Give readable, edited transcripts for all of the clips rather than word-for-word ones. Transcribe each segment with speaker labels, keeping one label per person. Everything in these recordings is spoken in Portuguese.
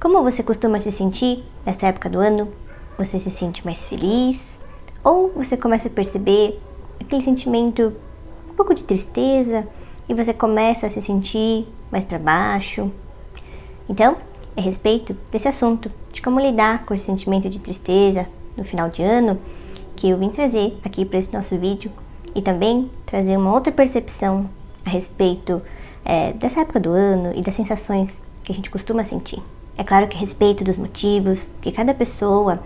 Speaker 1: Como você costuma se sentir nessa época do ano? Você se sente mais feliz? Ou você começa a perceber aquele sentimento, um pouco de tristeza, e você começa a se sentir mais para baixo? Então, é a respeito desse assunto, de como lidar com esse sentimento de tristeza no final de ano, que eu vim trazer aqui para esse nosso vídeo, e também trazer uma outra percepção a respeito dessa época do ano e das sensações que a gente costuma sentir. É claro que a respeito dos motivos que cada pessoa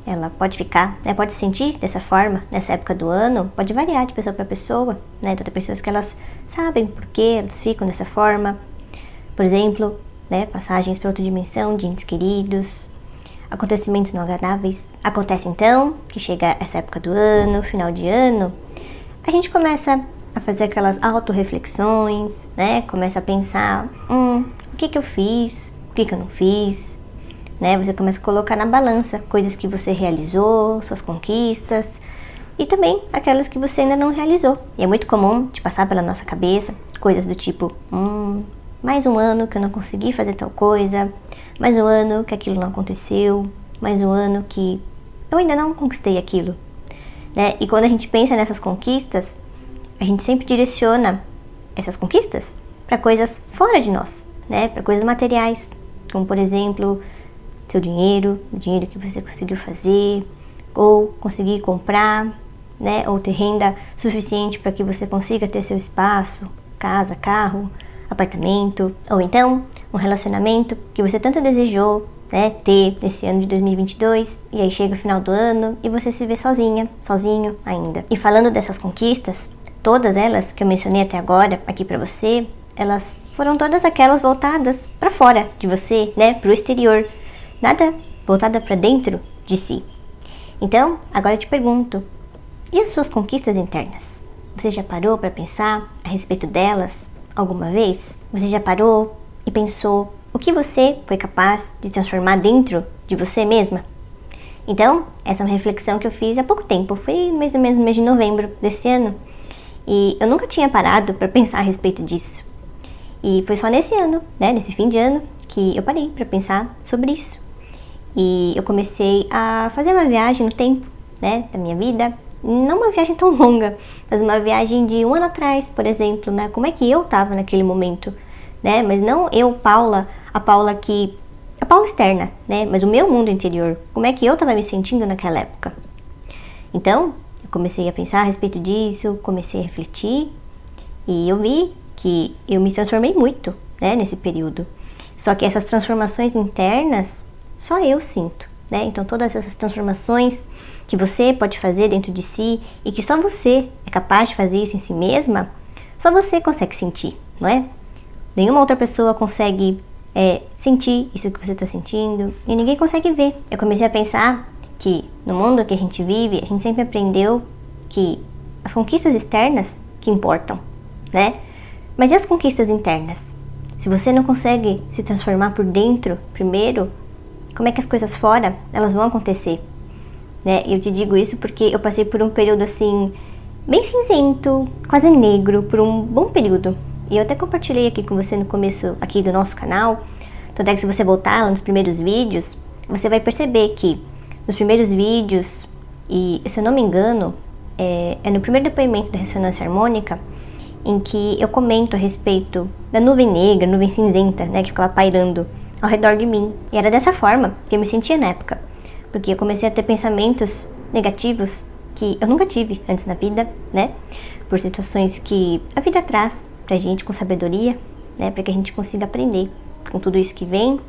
Speaker 1: ela pode ficar, né, pode sentir dessa forma nessa época do ano, pode variar de pessoa para pessoa, né? Então, tem pessoas que elas sabem por que elas ficam dessa forma. Por exemplo, né, passagens para outra dimensão de entes queridos, acontecimentos não agradáveis. Acontece então que chega essa época do ano, final de ano, a gente começa a fazer aquelas autorreflexões, né? Começa a pensar, o que eu fiz, o que eu não fiz, né? Você começa a colocar na balança coisas que você realizou, suas conquistas, e também aquelas que você ainda não realizou. E é muito comum de passar pela nossa cabeça coisas do tipo, mais um ano que eu não consegui fazer tal coisa, mais um ano que aquilo não aconteceu, mais um ano que eu ainda não conquistei aquilo, né? E quando a gente pensa nessas conquistas, a gente sempre direciona essas conquistas para coisas fora de nós, né? Para coisas materiais, como por exemplo, seu dinheiro, o dinheiro que você conseguiu fazer, ou conseguir comprar, né? Ou ter renda suficiente para que você consiga ter seu espaço, casa, carro, apartamento, ou então um relacionamento que você tanto desejou, né, ter nesse ano de 2022, e aí chega o final do ano e você se vê sozinha, sozinho ainda. E falando dessas conquistas, todas elas que eu mencionei até agora aqui pra você, elas foram todas aquelas voltadas pra fora de você, né, pro exterior, nada voltada pra dentro de si. Então, agora eu te pergunto, e as suas conquistas internas? Você já parou pra pensar a respeito delas alguma vez? Você já parou e pensou o que você foi capaz de transformar dentro de você mesma? Então, essa é uma reflexão que eu fiz há pouco tempo, foi mais ou menos no mês de novembro desse ano. E eu nunca tinha parado para pensar a respeito disso. E foi só nesse ano, né, nesse fim de ano, que eu parei para pensar sobre isso. E eu comecei a fazer uma viagem no tempo, né, da minha vida. Não uma viagem tão longa, mas uma viagem de um ano atrás, por exemplo, né? Como é que eu estava naquele momento, né? Mas não eu, Paula, a Paula externa, né? Mas o meu mundo interior. Como é que eu estava me sentindo naquela época? Então, eu comecei a pensar a respeito disso, comecei a refletir e eu vi que eu me transformei muito, né, nesse período. Só que essas transformações internas, só eu sinto, né? Então, todas essas transformações que você pode fazer dentro de si e que só você é capaz de fazer isso em si mesma, só você consegue sentir, não é? Nenhuma outra pessoa consegue sentir isso que você está sentindo e ninguém consegue ver. Eu comecei a pensar que no mundo que a gente vive, a gente sempre aprendeu que as conquistas externas que importam, né? Mas e as conquistas internas? Se você não consegue se transformar por dentro primeiro, como é que as coisas fora, elas vão acontecer? Né? Eu te digo isso porque eu passei por um período assim, bem cinzento, quase negro, por um bom período. E eu até compartilhei aqui com você no começo aqui do nosso canal. Tanto é que se você voltar lá nos primeiros vídeos, você vai perceber que nos primeiros vídeos, e se eu não me engano, é no primeiro depoimento da ressonância harmônica, em que eu comento a respeito da nuvem negra, nuvem cinzenta, né, que ficava pairando ao redor de mim. E era dessa forma que eu me sentia na época, porque eu comecei a ter pensamentos negativos que eu nunca tive antes na vida, né, por situações que a vida traz pra gente com sabedoria, né, para que a gente consiga aprender com tudo isso que vem.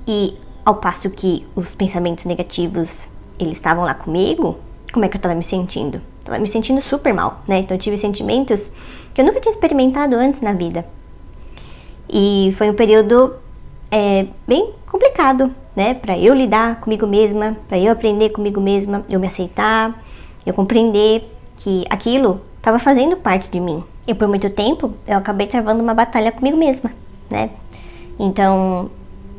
Speaker 1: E ao passo que os pensamentos negativos, eles estavam lá comigo, como é que eu tava me sentindo? Tava me sentindo super mal, né? Então eu tive sentimentos que eu nunca tinha experimentado antes na vida. E foi um período bem complicado, né? Pra eu lidar comigo mesma, pra eu aprender comigo mesma, eu me aceitar, eu compreender que aquilo tava fazendo parte de mim. E por muito tempo eu acabei travando uma batalha comigo mesma, né? Então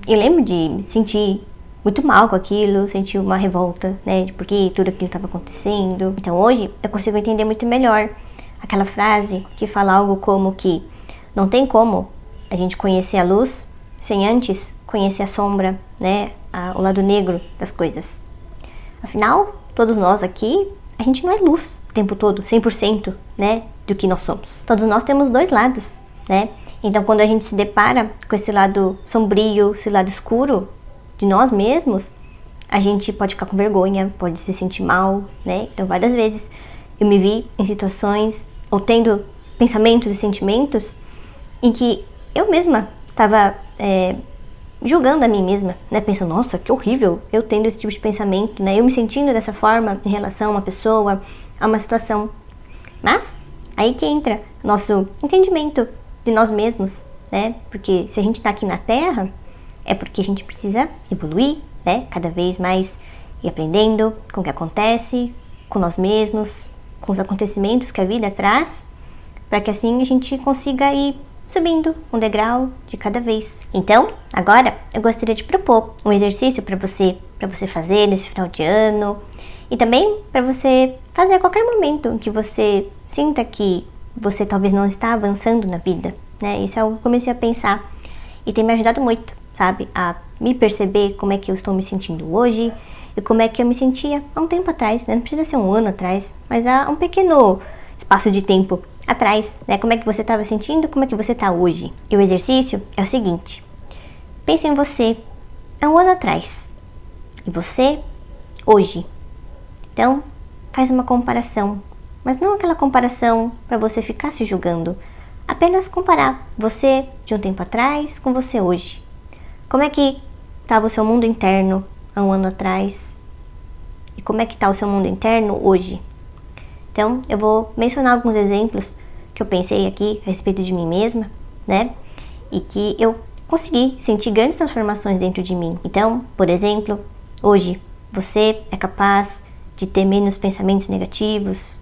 Speaker 1: eu lembro de me sentir muito mal com aquilo, sentir uma revolta, né, de por que tudo aquilo estava acontecendo. Então hoje eu consigo entender muito melhor aquela frase que fala algo como que não tem como a gente conhecer a luz sem antes conhecer a sombra, né, o lado negro das coisas. Afinal, todos nós aqui, a gente não é luz o tempo todo, 100%, né, do que nós somos. Todos nós temos dois lados, né? Então, quando a gente se depara com esse lado sombrio, esse lado escuro de nós mesmos, a gente pode ficar com vergonha, pode se sentir mal, né? Então, várias vezes eu me vi em situações ou tendo pensamentos e sentimentos em que eu mesma estava julgando a mim mesma, né? Pensando, nossa, que horrível eu tendo esse tipo de pensamento, né? Eu me sentindo dessa forma em relação a uma pessoa, a uma situação. Mas aí que entra nosso entendimento de nós mesmos, né? Porque se a gente está aqui na Terra, é porque a gente precisa evoluir, né? Cada vez mais ir aprendendo com o que acontece, com nós mesmos, com os acontecimentos que a vida traz, para que assim a gente consiga ir subindo um degrau de cada vez. Então, agora eu gostaria de propor um exercício para você fazer nesse final de ano e também para você fazer a qualquer momento em que você sinta que você talvez não está avançando na vida, né? Isso é algo que eu comecei a pensar e tem me ajudado muito, sabe? A me perceber como é que eu estou me sentindo hoje e como é que eu me sentia há um tempo atrás, né? Não precisa ser um ano atrás, mas há um pequeno espaço de tempo atrás, né? Como é que você estava sentindo, como é que você está hoje. E o exercício é o seguinte: pense em você há um ano atrás e você hoje. Então, faz uma comparação. Mas não aquela comparação para você ficar se julgando. Apenas comparar você de um tempo atrás com você hoje. Como é que estava o seu mundo interno há um ano atrás? E como é que está o seu mundo interno hoje? Então, eu vou mencionar alguns exemplos que eu pensei aqui a respeito de mim mesma, né? E que eu consegui sentir grandes transformações dentro de mim. Então, por exemplo, hoje você é capaz de ter menos pensamentos negativos.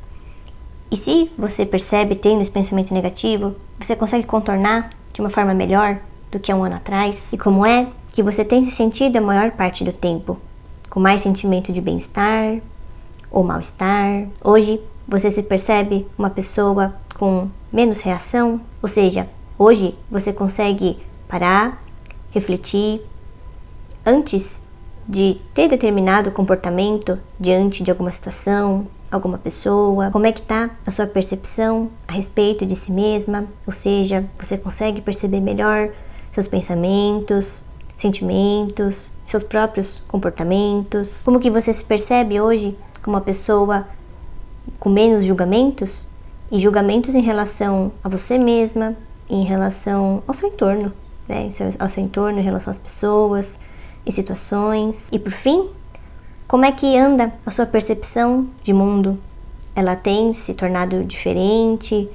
Speaker 1: E se você percebe tendo esse pensamento negativo, você consegue contornar de uma forma melhor do que há um ano atrás? E como é que você tem se sentido a maior parte do tempo? Com mais sentimento de bem-estar ou mal-estar? Hoje você se percebe uma pessoa com menos reação? Ou seja, hoje você consegue parar, refletir antes de ter determinado comportamento diante de alguma situação, alguma pessoa? Como é que está a sua percepção a respeito de si mesma? Ou seja, você consegue perceber melhor seus pensamentos, sentimentos, seus próprios comportamentos? Como que você se percebe hoje como uma pessoa com menos julgamentos? E julgamentos em relação a você mesma, em relação ao seu entorno, né? Ao seu entorno, em relação às pessoas e situações. E por fim, como é que anda a sua percepção de mundo? Ela tem se tornado diferente?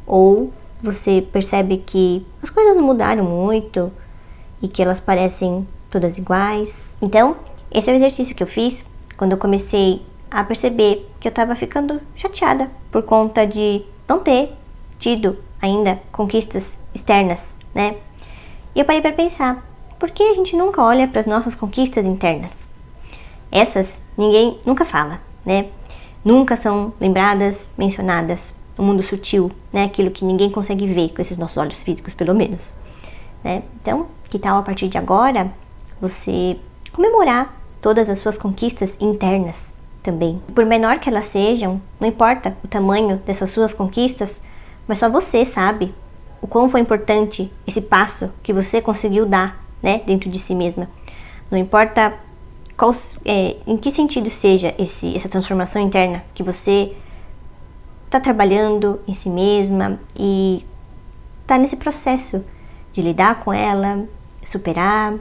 Speaker 1: Ou você percebe que as coisas não mudaram muito e que elas parecem todas iguais? Então, esse é o exercício que eu fiz quando eu comecei a perceber que eu estava ficando chateada por conta de não ter tido ainda conquistas externas, né? E eu parei para pensar, por que a gente nunca olha para as nossas conquistas internas? Essas ninguém nunca fala, né? Nunca são lembradas, mencionadas. O mundo sutil, né? Aquilo que ninguém consegue ver com esses nossos olhos físicos, pelo menos, né? Então, que tal a partir de agora você comemorar todas as suas conquistas internas também? Por menor que elas sejam, não importa o tamanho dessas suas conquistas, mas só você sabe o quão foi importante esse passo que você conseguiu dar, né? Dentro de si mesma. Não importa em que sentido seja essa transformação interna que você está trabalhando em si mesma e está nesse processo de lidar com ela, superar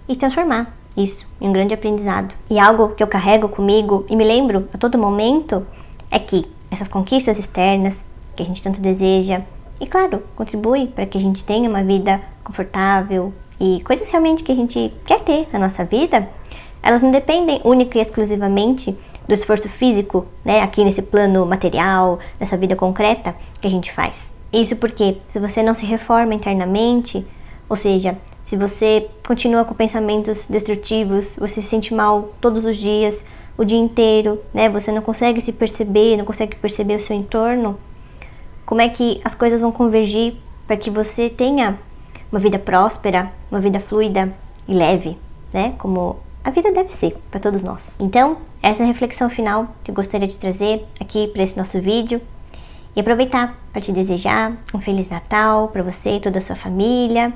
Speaker 1: e transformar isso em um grande aprendizado. E algo que eu carrego comigo e me lembro a todo momento é que essas conquistas externas que a gente tanto deseja e, claro, contribui para que a gente tenha uma vida confortável e coisas realmente que a gente quer ter na nossa vida, elas não dependem única e exclusivamente do esforço físico, né, aqui nesse plano material, nessa vida concreta que a gente faz. Isso porque se você não se reforma internamente, ou seja, se você continua com pensamentos destrutivos, você se sente mal todos os dias, o dia inteiro, né, você não consegue se perceber, não consegue perceber o seu entorno, como é que as coisas vão convergir para que você tenha uma vida próspera, uma vida fluida e leve, né? Como a vida deve ser para todos nós. Então, essa é a reflexão final que eu gostaria de trazer aqui para esse nosso vídeo. E aproveitar para te desejar um Feliz Natal para você e toda a sua família.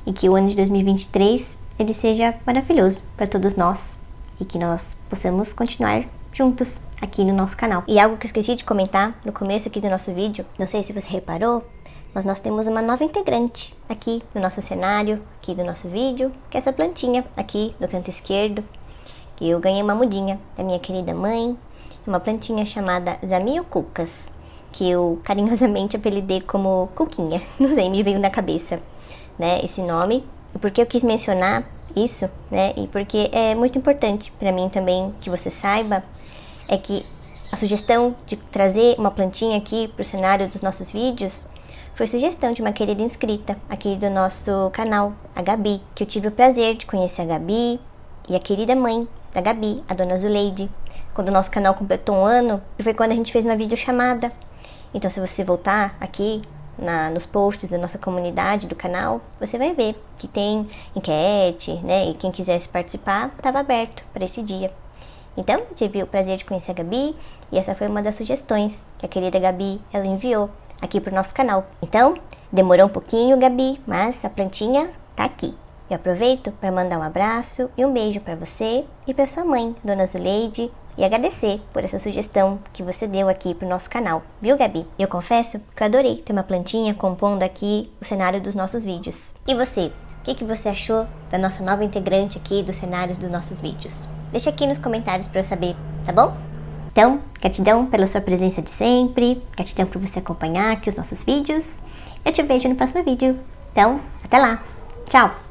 Speaker 1: E que o ano de 2023 ele seja maravilhoso para todos nós. E que nós possamos continuar juntos aqui no nosso canal. E algo que eu esqueci de comentar no começo aqui do nosso vídeo, não sei se você reparou, mas nós temos uma nova integrante aqui no nosso cenário, aqui do nosso vídeo, que é essa plantinha aqui do canto esquerdo. E eu ganhei uma mudinha da minha querida mãe, uma plantinha chamada Zamioculcas, que eu carinhosamente apelidei como Cuquinha. Não sei, me veio na cabeça, né, esse nome. E por que eu quis mencionar isso, né, e porque é muito importante para mim também que você saiba, é que a sugestão de trazer uma plantinha aqui para o cenário dos nossos vídeos foi sugestão de uma querida inscrita aqui do nosso canal, a Gabi, que eu tive o prazer de conhecer a Gabi e a querida mãe da Gabi, a dona Zuleide, quando o nosso canal completou 1 ano, e foi quando a gente fez uma videochamada. Então, se você voltar aqui nos posts da nossa comunidade, do canal, você vai ver que tem enquete, né? E quem quisesse participar, estava aberto para esse dia. Então, eu tive o prazer de conhecer a Gabi e essa foi uma das sugestões que a querida Gabi, ela enviou aqui para o nosso canal. Então, demorou um pouquinho, Gabi, mas a plantinha tá aqui. Eu aproveito para mandar um abraço e um beijo para você e para sua mãe, dona Zuleide, e agradecer por essa sugestão que você deu aqui pro nosso canal, viu, Gabi? Eu confesso que eu adorei ter uma plantinha compondo aqui o cenário dos nossos vídeos. E você? O que você achou da nossa nova integrante aqui dos cenários dos nossos vídeos? Deixa aqui nos comentários para eu saber, tá bom? Então, gratidão pela sua presença de sempre, gratidão por você acompanhar aqui os nossos vídeos. Eu te vejo no próximo vídeo. Então, até lá. Tchau!